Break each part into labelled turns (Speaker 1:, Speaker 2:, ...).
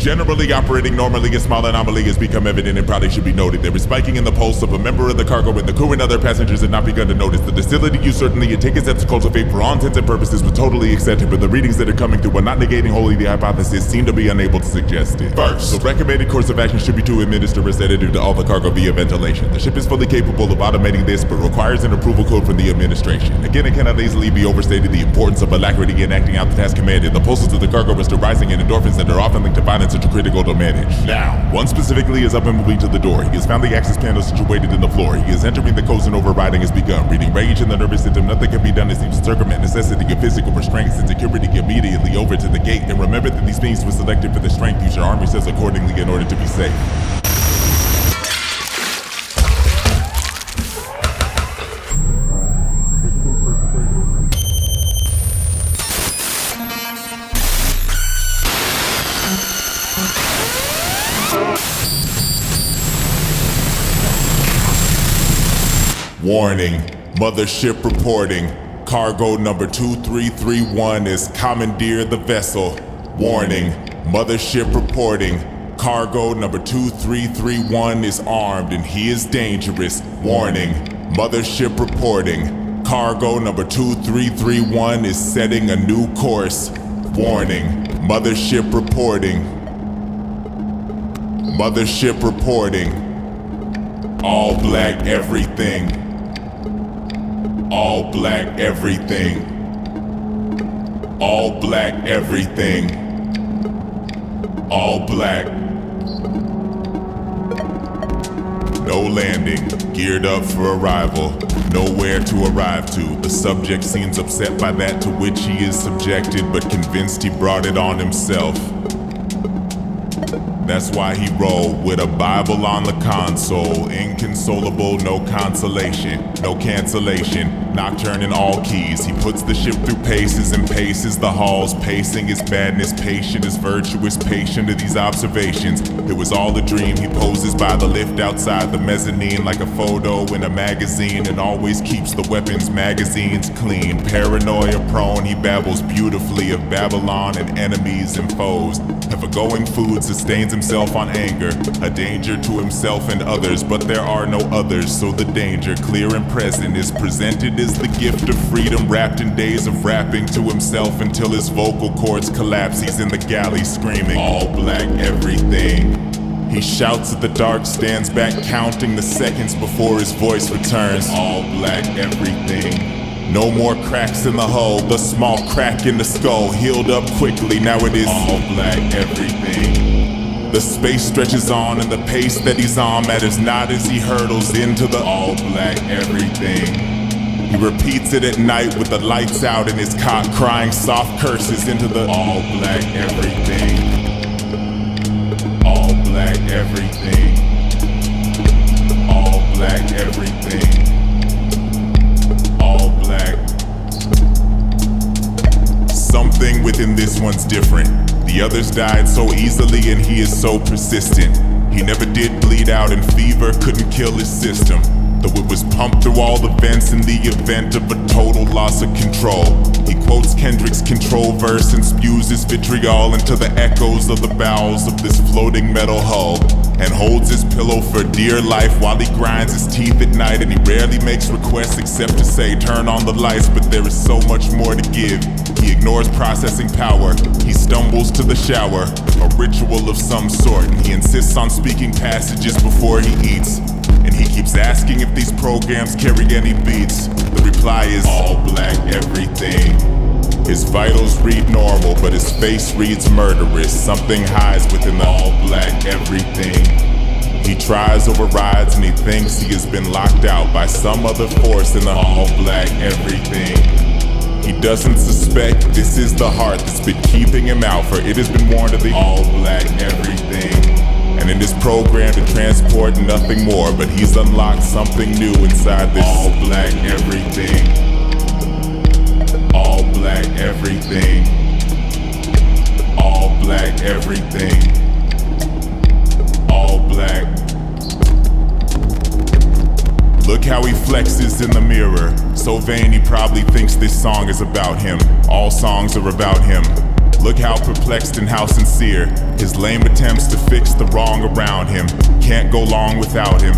Speaker 1: Generally operating normally, a small anomaly has become evident and probably should be noted. There is spiking in the pulse of a member of the cargo when the crew and other passengers had not begun to notice. The docility you certainly had taken steps to cultivate for all intents and purposes was totally accepted, but the readings that are coming through while not negating wholly the hypothesis seem to be unable to suggest it. First, the recommended course of action should be to administer a sedative to all the cargo via ventilation. The ship is fully capable of automating this, but requires an approval code from the administration. Again, it cannot easily be overstated the importance of alacrity in acting out the task commanded. The pulses of the cargo are still rising in endorphins that are often linked to violence and to critical to manage. Now, one specifically is up and moving to the door. He has found the access panel situated in the floor. He is entering the codes and overriding has begun. Reading rage in the nervous system, nothing can be done as seems to circumvent necessity of physical restraints and security immediately over to the gate. And remember that these beings were selected for the strength. Use your arm yourselves accordingly in order to be safe. Warning, mothership reporting. Cargo number 2331 is commandeered the vessel. Warning, mothership reporting. Cargo number 2331 is armed and he is dangerous. Warning, mothership reporting. Cargo number 2331 is setting a new course. Warning, mothership reporting. Mothership reporting. All black everything. All black everything. All black everything. All black. No landing, geared up for arrival. Nowhere to arrive to. The subject seems upset by that to which he is subjected, but convinced he brought it on himself. That's why he rolled with a Bible on the console. Inconsolable, no consolation, no cancellation. Nocturne in all keys. He puts the ship through paces and paces the halls. Pacing his madness, patient as virtuous, patient of these observations. It was all a dream. He poses by the lift outside the mezzanine like a photo in a magazine, and always keeps the weapons magazines clean. Paranoia prone, he babbles beautifully of Babylon and enemies and foes. Ever-going food sustains himself on anger, a danger to himself and others, but there are no others, so the danger, clear and present, is presented as the gift of freedom, wrapped in days of rapping to himself until his vocal cords collapse. He's in the galley screaming, all black everything. He shouts at the dark, stands back counting the seconds before his voice returns, all black everything. No more cracks in the hull, the small crack in the skull healed up quickly, now it is all black everything. The space stretches on and the pace that he's on matters not as he hurdles into the all black everything. He repeats it at night with the lights out in his cot, crying soft curses into the all black everything. All black everything. All black everything. All black. Something within this one's different. The others died so easily and he is so persistent. He never did bleed out and fever couldn't kill his system, though it was pumped through all the vents in the event of a total loss of control. He quotes Kendrick's control verse and spews his vitriol into the echoes of the bowels of this floating metal hull, and holds his pillow for dear life while he grinds his teeth at night. And he rarely makes requests except to say turn on the lights, but there is so much more to give. He ignores processing power. He stumbles to the shower, a ritual of some sort, and he insists on speaking passages before he eats. And he keeps asking if these programs carry any beats. The reply is all black everything. His vitals read normal, but his face reads murderous. Something hides within the all black everything. He tries, overrides, and he thinks he has been locked out by some other force in the all black everything. He doesn't suspect this is the heart that's been keeping him out, for it has been warned of the all black everything. And in this program to transport nothing more, but he's unlocked something new inside this all black everything. All black everything. All black everything. All black. Look how he flexes in the mirror. So vain he probably thinks this song is about him. All songs are about him. Look how perplexed and how sincere. His lame attempts to fix the wrong around him. Can't go long without him.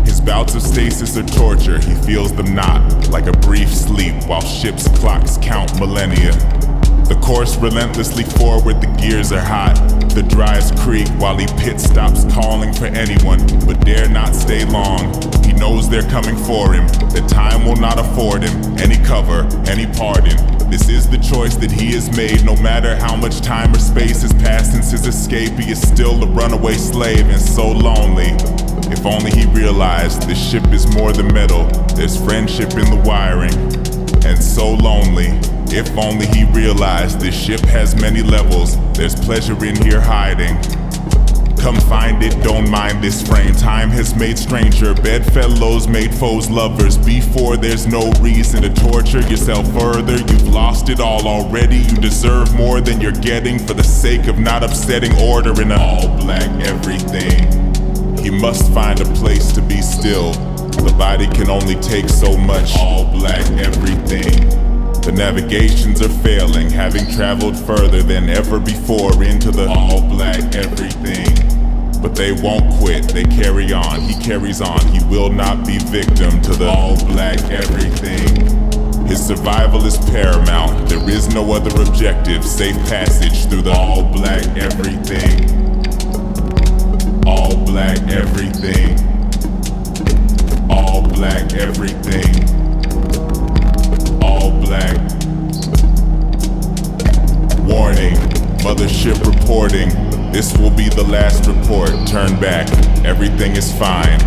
Speaker 1: His bouts of stasis are torture, he feels them not, like a brief sleep while ships' clocks count millennia. The course relentlessly forward, the gears are hot. The drives creak while he pit stops, calling for anyone, but dare not stay long. He knows they're coming for him, that time will not afford him any cover, any pardon. This is the choice that he has made. No matter how much time or space has passed since his escape, he is still a runaway slave and so lonely. If only he realized this ship is more than metal. There's friendship in the wiring, and so lonely. If only he realized this ship has many levels. There's pleasure in here hiding. Come find it, don't mind this frame. Time has made stranger bedfellows, made foes lovers. Before there's no reason to torture yourself further. You've lost it all already. You deserve more than you're getting for the sake of not upsetting order in an all-black everything. He must find a place to be still. The body can only take so much. All-black everything. The navigations are failing, having traveled further than ever before into the all-black everything. But they won't quit, they carry on, he carries on. He will not be victim to the all-black everything. His survival is paramount, there is no other objective. Safe passage through the all-black everything. All-black everything. All-black everything. All black. Warning, mothership reporting. This will be the last report. Turn back, everything is fine.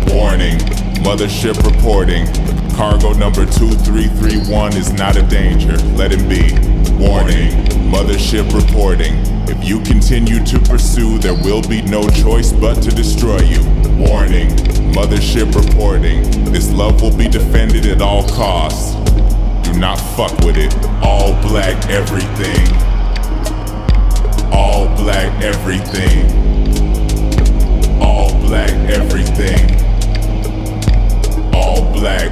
Speaker 1: Warning, mothership reporting. Cargo number 2331 is not a danger. Let him be. Warning, mothership reporting. If you continue to pursue, there will be no choice but to destroy you. Warning, mothership reporting. This love will be defended at all costs. Do not fuck with it. All black everything. All black everything. All black everything. All black.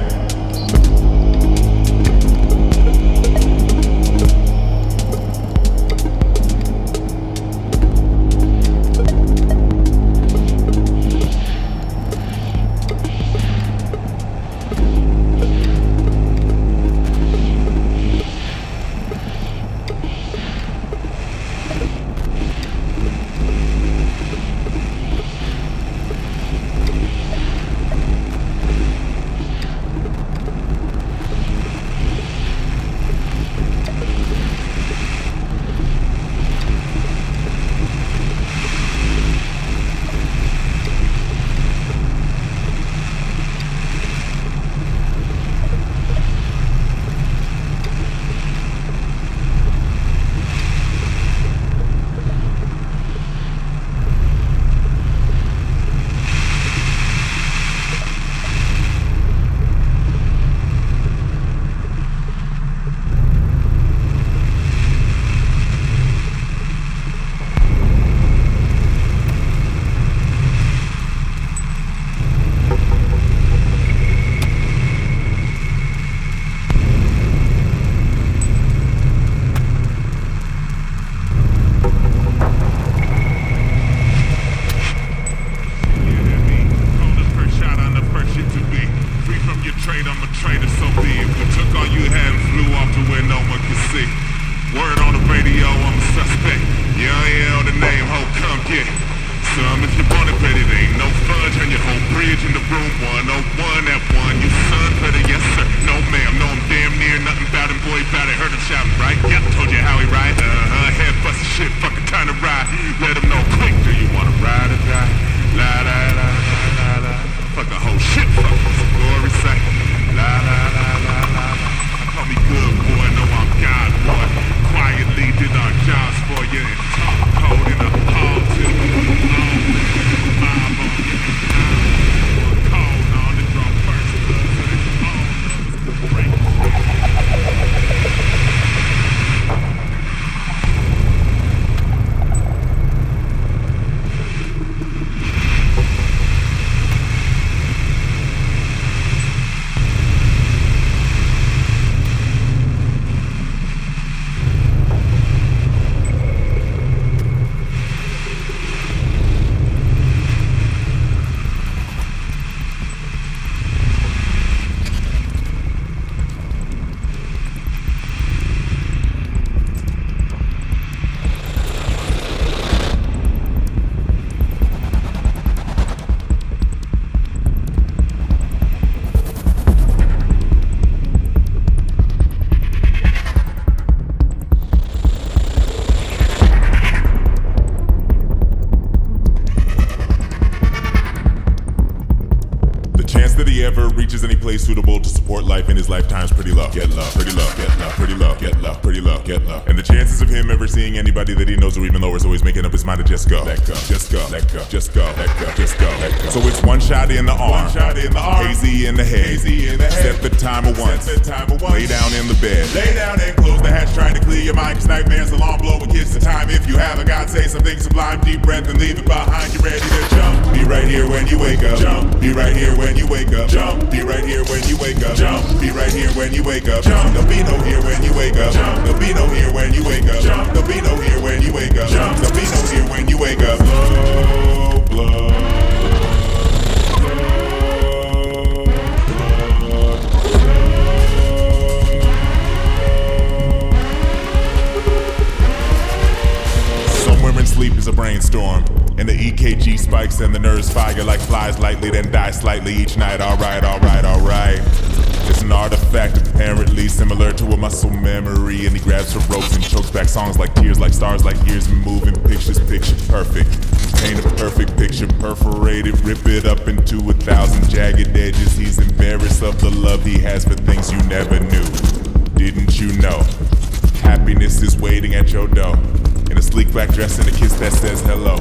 Speaker 1: never reaches any place suitable to support life in his lifetime's pretty low. Get low, pretty low, get low, pretty low, get low, pretty low, get low. And the chances of him ever seeing anybody that he knows or even lower is always making up his mind to just go. Let go, just go, let go, just go, let go, just go, let go. So it's one shot in the arm, hazy in the head, set the timer once, lay down in the bed, lay down and close the hatch, trying to clear your mind, cause nightmares are long, blow and kiss the time. If you haven't got, say something sublime, deep breath and leave it behind. You ready to jump? Be right here when you wake up. Jump. Be right here when you wake up. Jump. Be right here when you wake up. Jump. Be right here when you wake up. Jump. There'll be no here when you wake up. Jump. There'll be no here when you wake up. Jump. There'll be no here when you wake up. Jump. There'll be no here when you wake up. Blow, blow. Sleep is a brainstorm, and the EKG spikes and the nerves fire like flies lightly, then die slightly each night. Alright, alright, alright. It's an artifact apparently similar to a muscle memory, and he grabs for ropes and chokes back songs like tears, like stars, like years, and moving pictures, picture perfect. Paint a perfect picture, perforate it, rip it up into 1,000 jagged edges. He's embarrassed of the love he has for things you never knew. Didn't you know? Happiness is waiting at your door. In a sleek black dress and a kiss that says hello.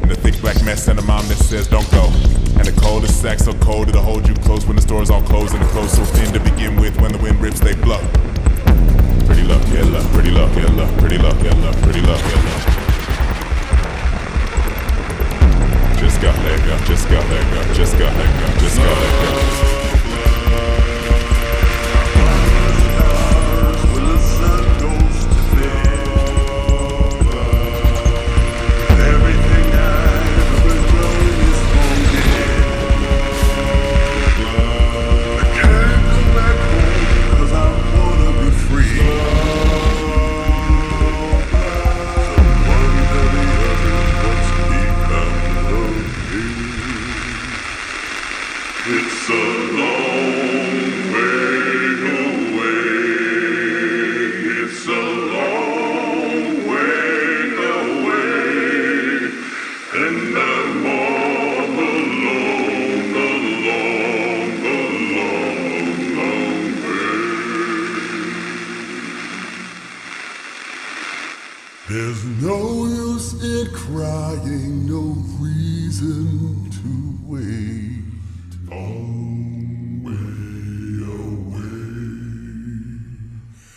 Speaker 1: In a thick black mess and a mom that says don't go. And the coldest sack so cold it'll hold you close when the store's all closed, and the clothes so thin to begin with. When the wind rips they blow. Pretty low, get low, pretty low, get low, pretty low, get low, pretty low, get low. Just go, let go, just go, let go, just go, let go, just go, let go.
Speaker 2: It's a long way away. It's a long way away, and I'm all alone, long way. There's no use in crying, no reason to wait. Long way away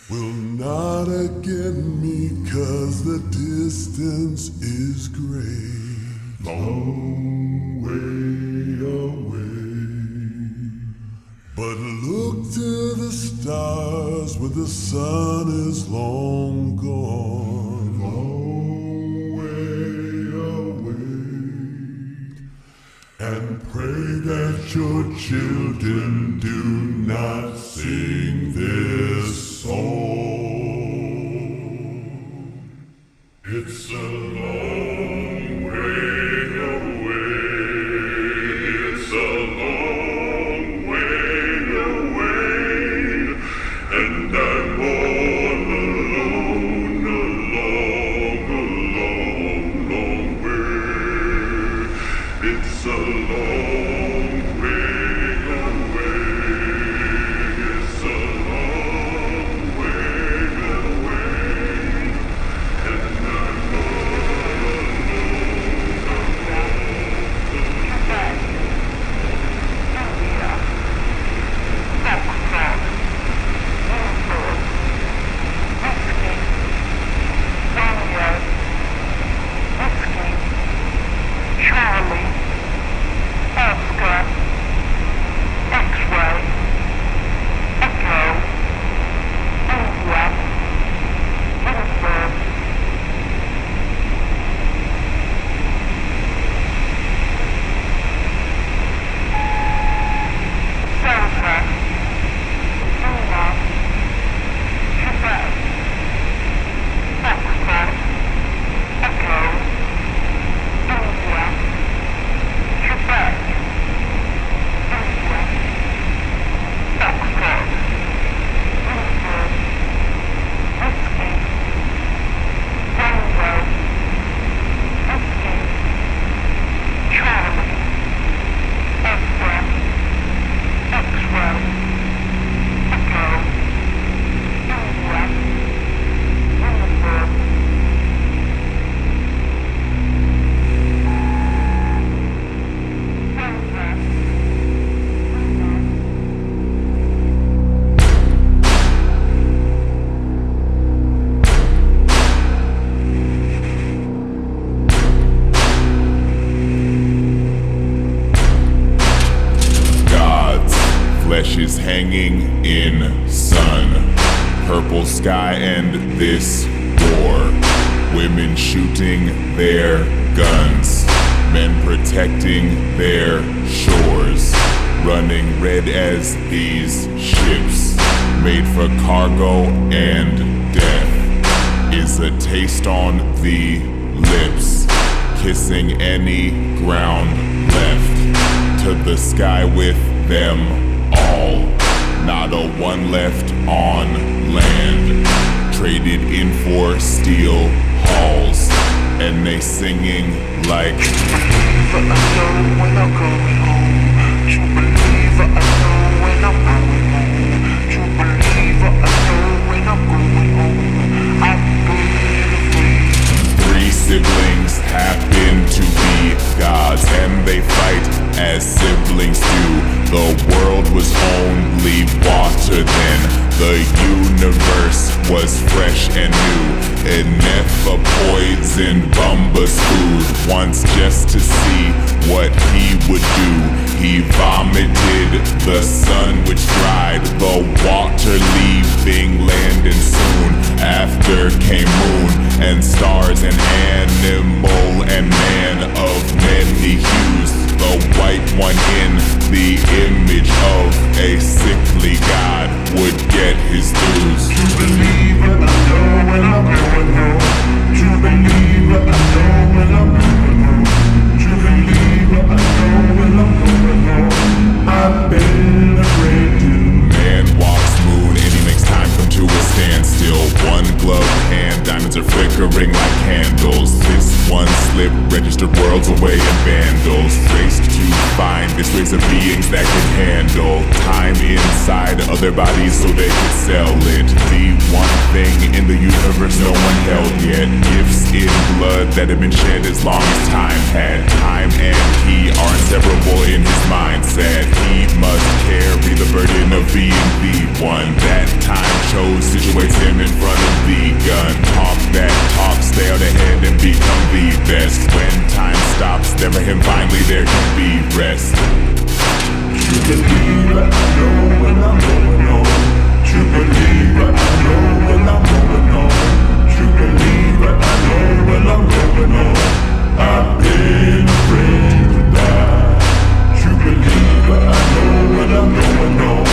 Speaker 2: will not again meet, 'cause the distance is great. Long way away. But look to the stars where the sun is long gone. Long way away. And pray that your children do not sing this song. It's a long way away. It's a long way away, and I'm all alone, long way. It's a long way away. It's a long way away, and I'm all
Speaker 1: is hanging in sun. Purple sky and this war. Women shooting their guns. Men protecting their shores. Running red as these ships. Made for cargo and death. Is a taste on the lips. Kissing any ground left. To the sky with them all. Not a one left on land. Traded in for steel halls. And they singing like
Speaker 3: I know when I'm going home. You believe I know when I'm going home. You believe I know when I'm going home. I've been afraid.
Speaker 1: Three siblings happen to be gods, and they fight as siblings do. The world was only water then. The universe was fresh and new. Enough of poison Bumba's food. Once just to see what he would do. He vomited the sun which dried the water, leaving land, and soon after came moon and stars and animal and man of many hues. The white one in the image of a sickly god would get his dues.
Speaker 3: You believe it, I know when I'm going home. You believe it, I know when I'm going home. You believe it, I know when I'm going home. I've been afraid to.
Speaker 1: Man walks moon and he makes time come to a standstill. One glove hand, diamonds are flickering like candles. This one slip registered worlds away and vandals. Raced to find this race of beings that can handle time inside other bodies so they could sell it. The one thing in the universe no one held yet. Gifts in blood that have been shed as long as time had. Time and he are inseparable in his mindset. He must carry the burden of being the one that time chose, situates him in front of the gun. Talk that talk, stay out ahead and become the best. When time stops, then for him finally there can be rest.
Speaker 3: You believe it, I know when I'm going home. You believe it, I know when I'm going home. You believe it, I know when I'm going home. I've been afraid to die. You believe it, I know when I'm going home.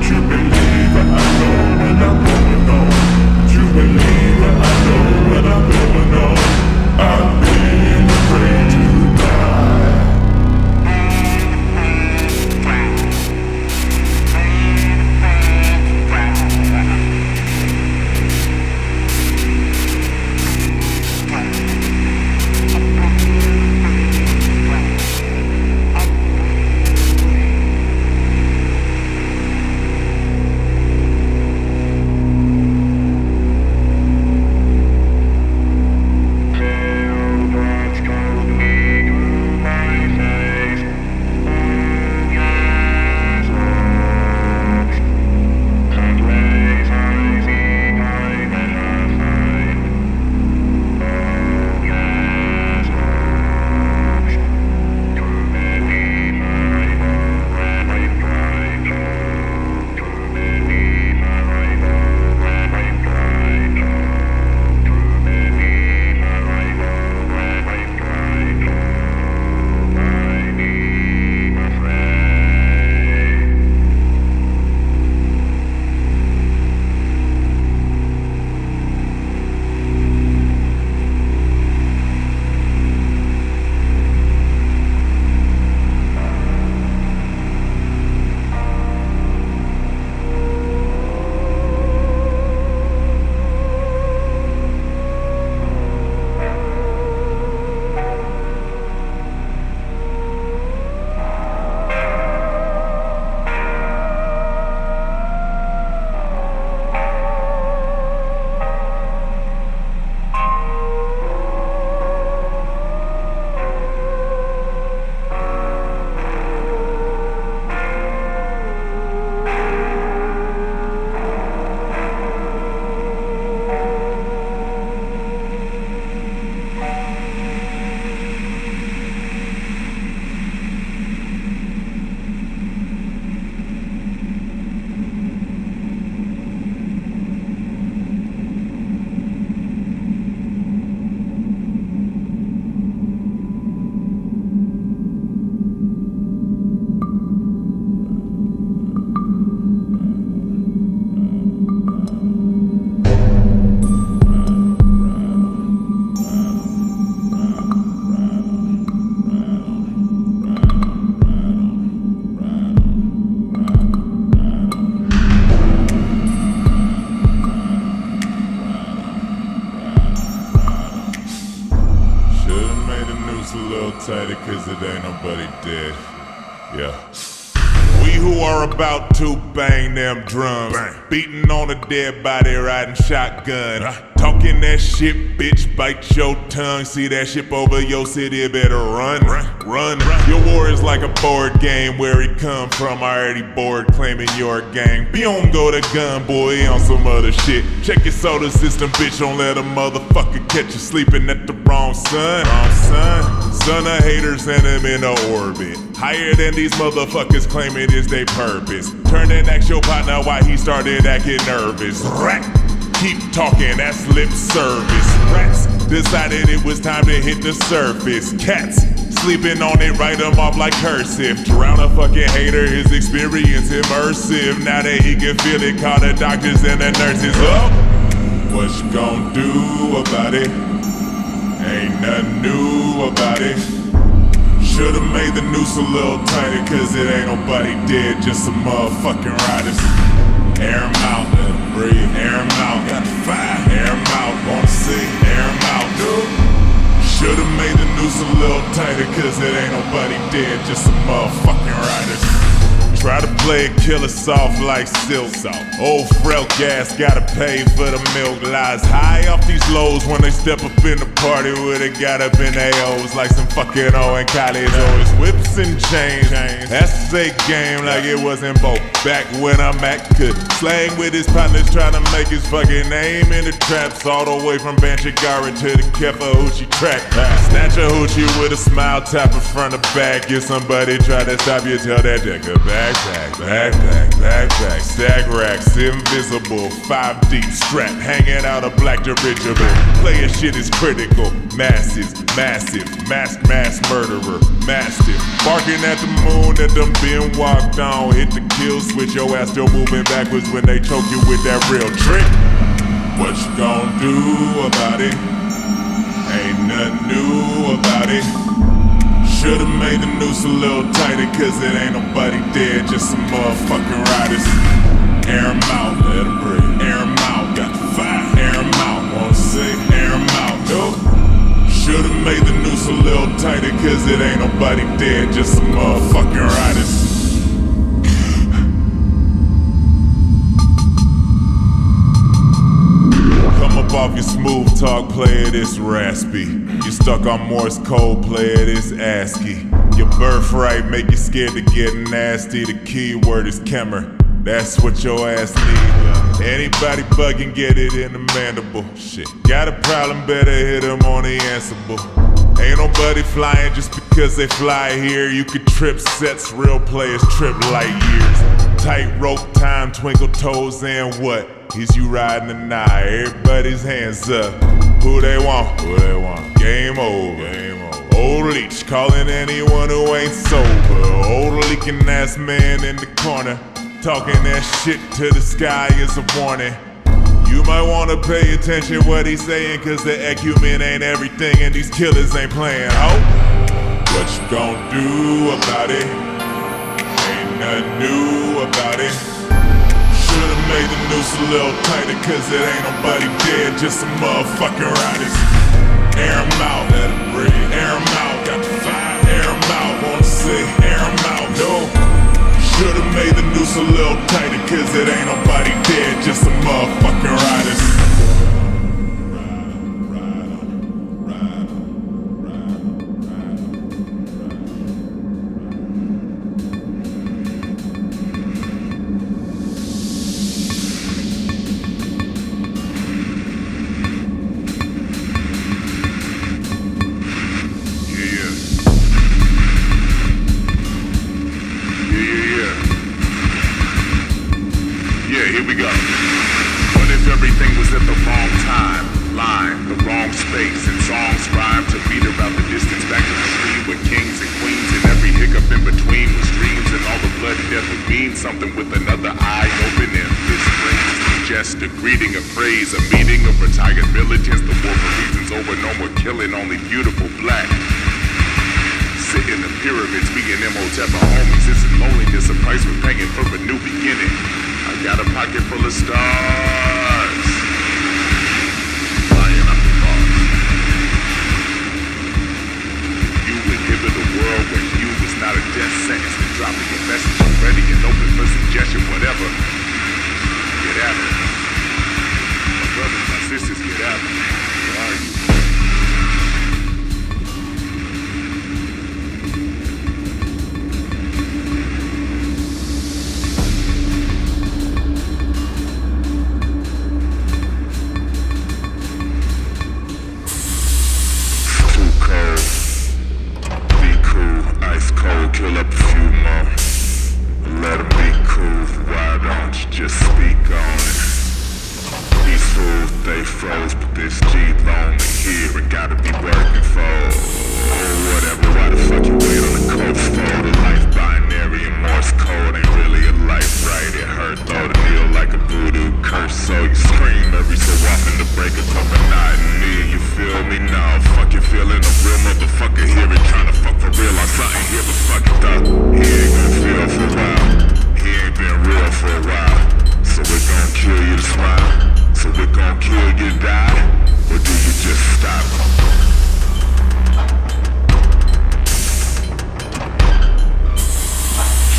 Speaker 3: You believe it, I know when I'm going home. You believe it, I know when I'm going home. I've been afraid to die.
Speaker 1: a little tighter cause it ain't nobody dead. Yeah. We who are about to bang them drums, beating on a dead body, riding shotgun, talking that shit, bitch, bite your tongue. See that ship over your city, better run. Your war is like a board game, where he come from, already bored, claiming you're a gang. Boom, go to gun, boy, on some other shit. Check your solar system, bitch, don't let a motherfucker catch you sleeping at the wrong sun. Son of haters and him in a orbit, higher than these motherfuckers claiming is they purpose. Turn and ask your partner why he started acting nervous. Keep talking, that's lip service. Rats decided it was time to hit the surface. Cats sleeping on it, write them off like cursive. Drown a fucking hater, his experience immersive. Now that he can feel it, call the doctors and the nurses up. What you gon' do about it? Ain't nothing new about it. Should've made the noose a little tighter cause it ain't nobody dead, just some motherfucking riders. Air 'em out, let 'em breathe. Air 'em out, got the fire. Air 'em out, wanna see. Air 'em out, dude. Should've made the noose a little tighter cause it ain't nobody dead, just some motherfucking riders. Try to play it killer soft like silk. Old frail gas gotta pay for the milk. Lies high off these lows when they step up in the party where they got up in AOs like some fucking O in college. Always whips and chains. That's the game like it wasn't both. Back when I'm at could slang with his partners trying to make his fucking name in the traps. All the way from Banchagara to the Kefa Hoochie track. Snatch a hoochie with a smile, tap in front of back. If somebody try to stop you, tell that nigga backpack, stack racks, invisible, 5 deep strap, hanging out a black dirigible. Player shit is critical, massive, mass murderer, mastiff. Barking at the moon that done been walked on. Hit the kill switch, your ass still moving backwards when they choke you with that real trick. What you gon' do about it? Ain't nothing new about it. Should've made the noose a little tighter cause it ain't nobody dead, just some motherfucking riders. Air 'em out, let 'em breathe. Air 'em out, got the fire. Air 'em out, wanna see. Air 'em out, dude. Should've made the noose a little tighter cause it ain't nobody dead, just some motherfucking riders. Come up off your smooth talk, player, this raspy. You stuck on Morse code, player, this ASCII. Your birthright make you scared to get nasty. The key word is Kemmer, that's what your ass need. Anybody bugging, get it in the mandible. Shit, got a problem, better hit them on the answerable. Ain't nobody flying just because they fly here. You could trip sets, real players trip light years. Tight rope time, twinkle toes, and what? Is you riding or not? Everybody's hands up. Who they want? Game over. Old leech calling anyone who ain't sober. Old leaking ass man in the corner, talking that shit to the sky is a warning. You might wanna pay attention what he's saying, cause the acumen ain't everything and these killers ain't playing. Oh, what you gon' do about it? Ain't nothing new about it. Should've made the noose a little tighter cause it ain't nobody dead, just some motherfucking riders. Air 'em out, let 'em breathe. Air 'em out, got the fire. Air 'em out, wanna see. Air 'em out, no. Should've made the noose a little tighter cause it ain't nobody dead, just some motherfucking riders.
Speaker 2: Something with another eye opening. This brings just a greeting, a phrase, a meeting of retired militants. The war for reasons over, no more killing, only beautiful black. Sit in the pyramids, me and Imhotep are homies. Isn't loneliness a price we're paying for a new beginning? I got a pocket full of stars, flying up the bars. You be working for. Or whatever, why the fuck you wait on the coast for? The life binary and Morse code ain't really a life, right? It hurt though to kneel like a voodoo curse, so you scream every so often to break a monotony. You feel me now? Fuck your feeling, a real motherfucker hear it, tryna fuck for real on something here, but fuck it up. He ain't gonna feel for a while. He ain't been real for a while. So we're gonna kill you to smile. So we're gonna kill you to die. Or do you just stop?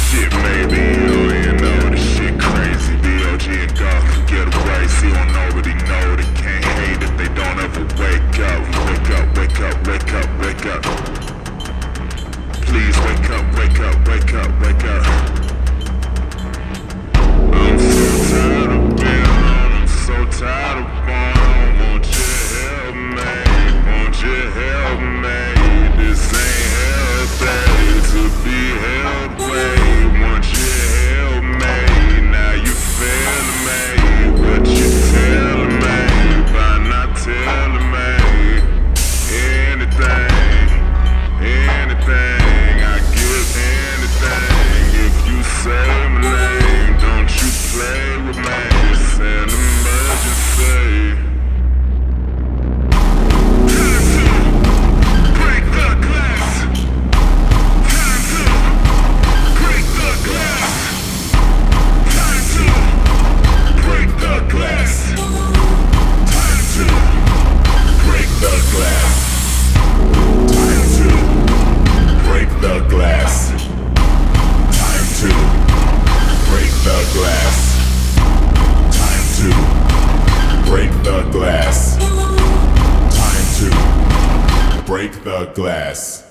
Speaker 2: Shit, maybe you know this shit crazy. B.O.G. and God can get away. See, don't already know they can't hate if they don't ever wake up. Wake up, wake up, wake up, wake up. Please wake up, wake up, wake up, wake up. I'm so tired of being alone. I'm so tired of going. Won't you help me? Won't you help me? This ain't healthy to be held way. Won't you help me? Now you failing me. What you telling me by not telling me anything? Anything, I give anything if you say my name. Don't you play with me? It's an emergency. Time to break the glass. Time to break the glass. Time to break the glass. Time to break the glass. Time to break the glass. Time to break the glass. Time to break the glass. Time to break the glass.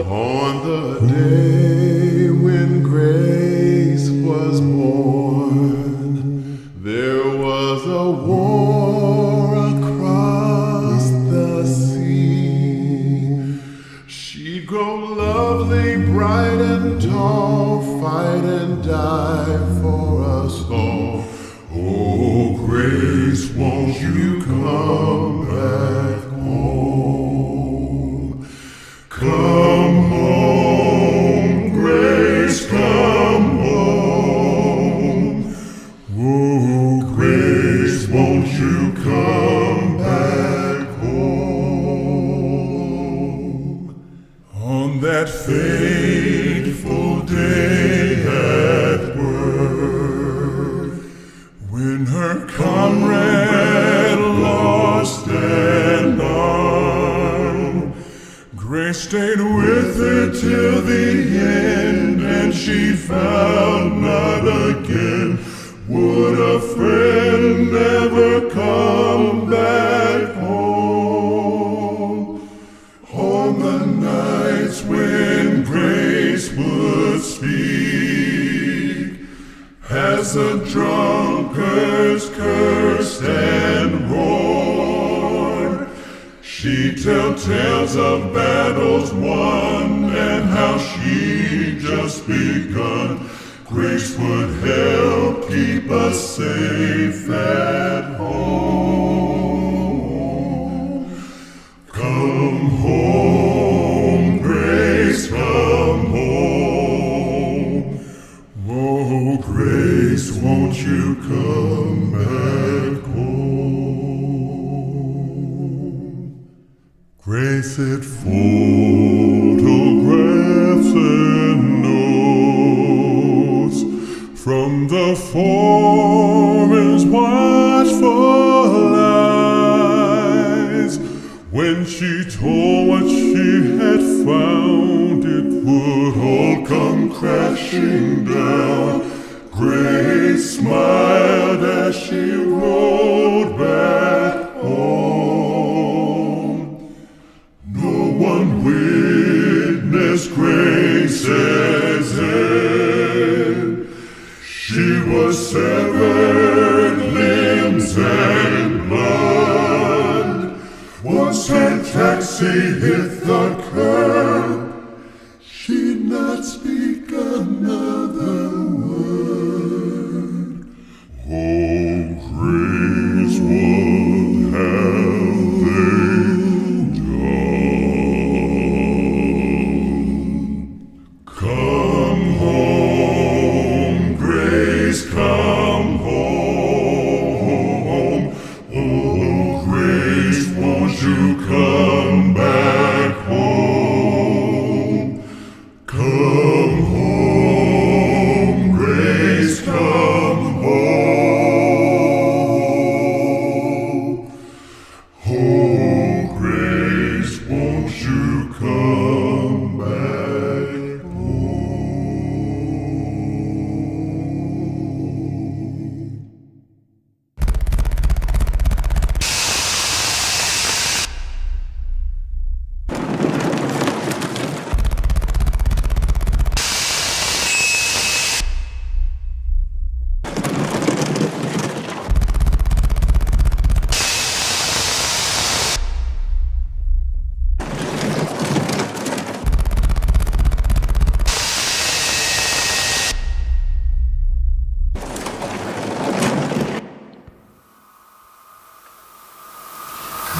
Speaker 3: On the day when grace was born, there was a war across the sea. She'd grow lovely, bright and tall, fight and die for us all. Oh, grace, won't you come back home? Come home, Grace, come home. Oh, Grace, won't you come back home? On that fateful day at work, when her comrade lost an arm, Grace stayed with her till the end, and she found not again. Would a friend never come back home? On the nights when Grace would speak, as the drunkards cursed and roared, she'd tell tales of battles won and how she'd just begun. Grace would help keep us safe at home. Come home, Grace, come home. Oh, Grace, won't you come back home? Grace had photographs and notes from the foreign's watchful eyes. When she told what she had found, it would all come crashing down. Grace smiled as she rode back home. No one will Miss Grace's head. She was severed limbs and blood. Once her taxi hit the curb, she'd not speak another word. Oh, Grace, what have they done? Come home, Grace, come home. Oh, Grace, won't you come back home? Come home, Grace, come home. Oh, Grace, won't you come back home?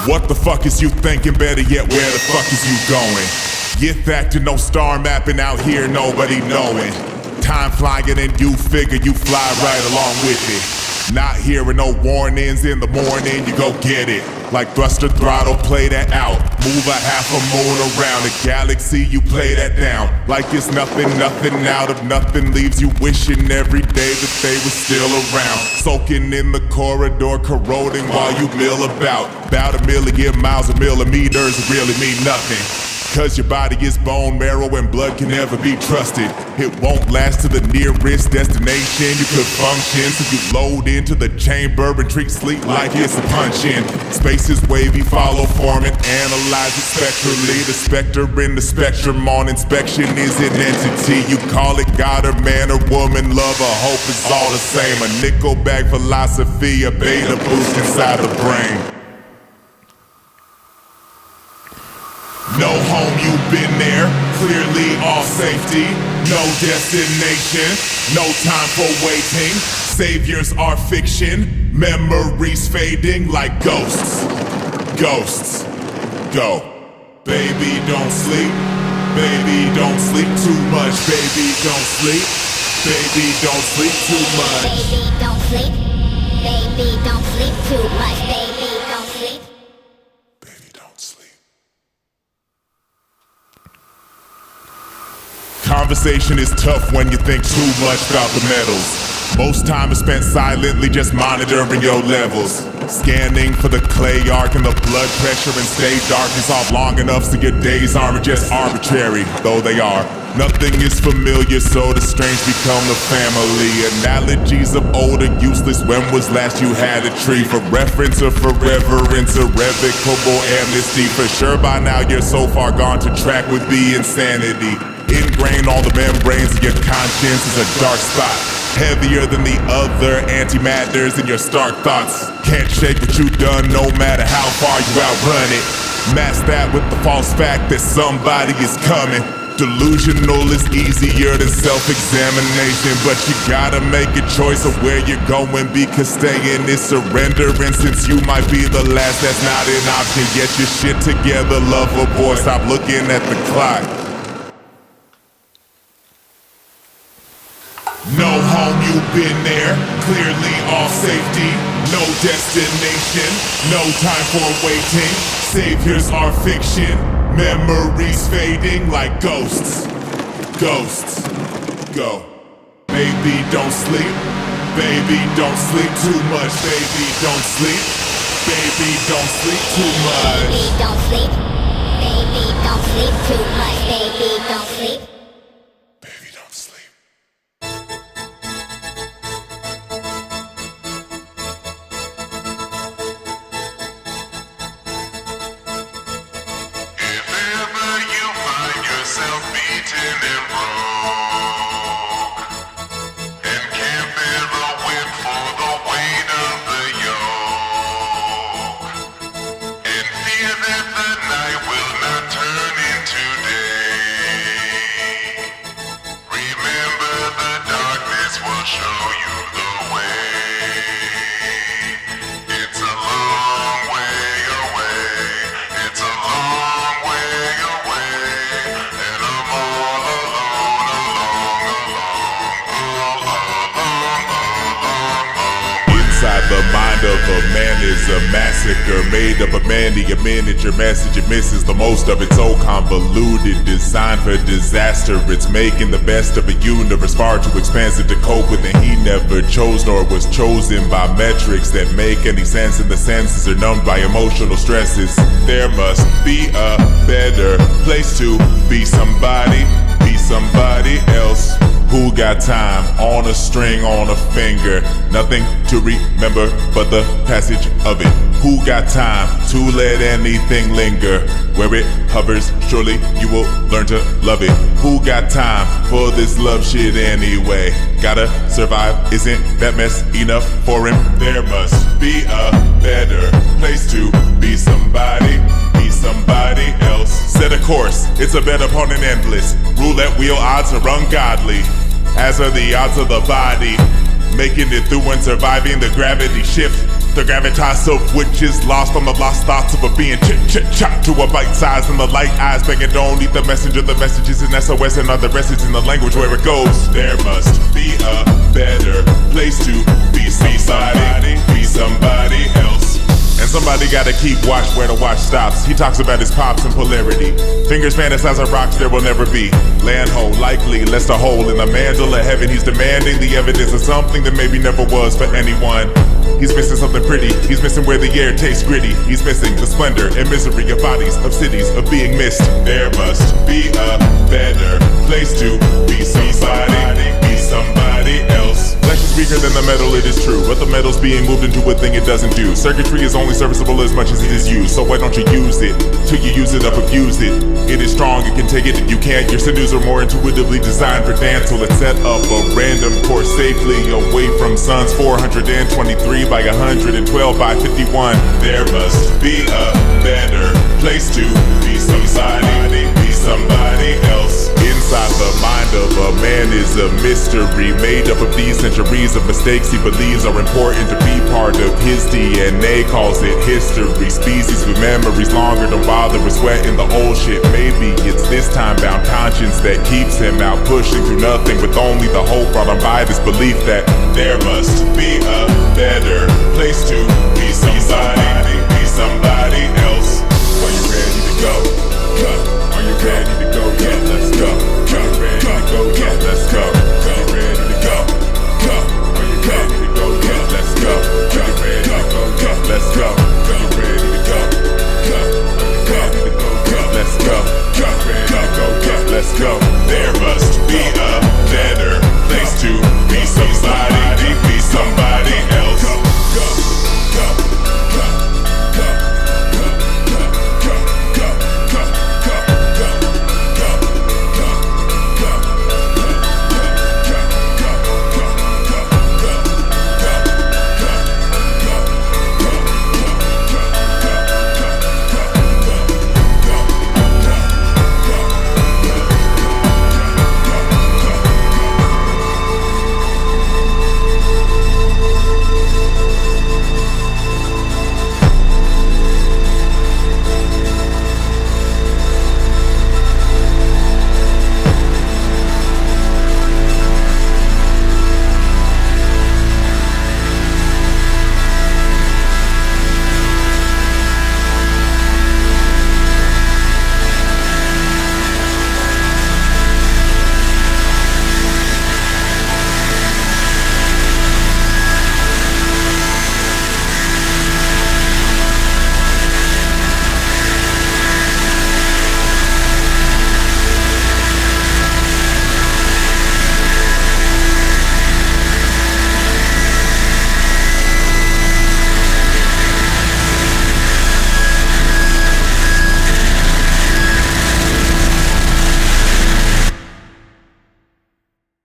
Speaker 1: What the fuck is you thinking? Better yet, where the fuck is you going? Get back to no star mapping out here, nobody knowing. Time flying and you figure you fly right along with it. Not hearing no warnings in the morning, you go get it. Like thruster throttle, play that out. Move a half a moon around the galaxy, you play that down. Like it's nothing, nothing out of nothing. Leaves you wishing every day that they were still around. Soaking in the corridor, corroding while you mill about. About a million miles or millimeters, it really mean nothing. Cause your body is bone marrow and blood can never be trusted. It won't last to the nearest destination you could function. So you load into the chamber and treat sleep like it's a punch-in. Space is wavy, follow form and analyze it spectrally. The specter in the spectrum on inspection is an entity. You call it God or man or woman, love or hope is all the same. A nickel bag philosophy, a beta boost inside the brain. No home, you've been there, clearly all safety. No destination, no time for waiting. Saviors are fiction, memories fading like ghosts. Ghosts, go. Baby, don't sleep. Baby, don't sleep too much. Baby, don't sleep. Baby, don't sleep too much.
Speaker 4: Baby, don't sleep. Baby, don't sleep too much. Baby, don't sleep.
Speaker 1: Baby, don't sleep. Conversation is tough when you think too much about the metals. Most time is spent silently just monitoring your levels. Scanning for the clay arc and the blood pressure and stay darkness off long enough so your days aren't just arbitrary, though they are. Nothing is familiar, so the strange become the family. Analogies of old are useless. When was last you had a tree? For reference or foreverance, irrevocable amnesty. For sure by now you're so far gone to track would be insanity. Ingrained all the membranes of your conscience is a dark spot. Heavier than the other antimatters in your stark thoughts. Can't shake what you've done no matter how far you outrun it. Mask that with the false fact that somebody is coming. Delusional is easier than self-examination, but you gotta make a choice of where you're going, because staying is surrender. And since you might be the last, that's not an option. Get your shit together, lover boy, stop looking at the clock. No home, you've been there, clearly all safety. No destination, no time for waiting. Saviors are fiction, memories fading like ghosts. Ghosts, go. Baby, don't sleep. Baby, don't sleep too much. Baby, don't sleep. Baby, don't sleep too much.
Speaker 4: Baby, don't sleep. Baby, don't sleep too much. Baby, don't sleep.
Speaker 1: Baby, don't sleep.
Speaker 2: If ever you find yourself being beaten and broke, and can't bear a whip for the weight of the yoke, and fear that the night will not turn into day. Remember, the darkness will show you the way. It's a long way away. It's a long way away. And I'm all alone,
Speaker 1: Inside the mind of a man is a massacre made up of many a miniature message. It misses the most of it, so convoluted, designed for disaster. It's making the best of a universe far too expansive to cope with, and he never chose nor was chosen by metrics that make any sense, and the senses are numbed by emotional stresses. There must be a better place to be somebody else. Who got time on a string, on a finger? Nothing to remember but the passage of it. Who got time to let anything linger? Where it hovers, surely you will learn to love it. Who got time for this love shit anyway? Gotta survive, isn't that mess enough for him? There must be a better place to be somebody else. Set a course, it's a bet upon an endless roulette wheel. Odds are ungodly, as are the odds of the body making it through and surviving the gravity shift. The gravitas of which is lost on the lost thoughts of a being chit-chit-chot to a bite size, and the light eyes begging don't eat the messenger. The messages in SOS and other messages in the language where it goes. There must be a better place to be somebody else. And somebody gotta keep watch where the watch stops. He talks about his pops and polarity. Fingers fantasize of rocks there will never be. Land hole likely lest a hole in the mantle of heaven. He's demanding the evidence of something that maybe never was for anyone. He's missing something pretty. He's missing where the air tastes gritty. He's missing the splendor and misery of bodies, of cities, of being missed. There must be a better place to be somebody else. Flesh is weaker than the metal, it is true, but the metal's being moved into a thing it doesn't do. Circuitry is only serviceable as much as it is used, so why don't you use it? Till you use it up, abuse it. It is strong, it can take it, and you can't. Your sinews are more intuitively designed for dance, so let's set up a random course safely away from suns. 423 by 112 by 51. There must be a better place to be somebody else. Inside the mind of a man is a mystery made up of these centuries of mistakes he believes are important to be part of his DNA. Calls it history. Species with memories longer, don't bother with sweating the old shit. Maybe it's this time-bound conscience that keeps him out pushing through nothing with only the hope brought on by this belief that there must be a better place to be somebody else. Are you ready to go? Are you ready?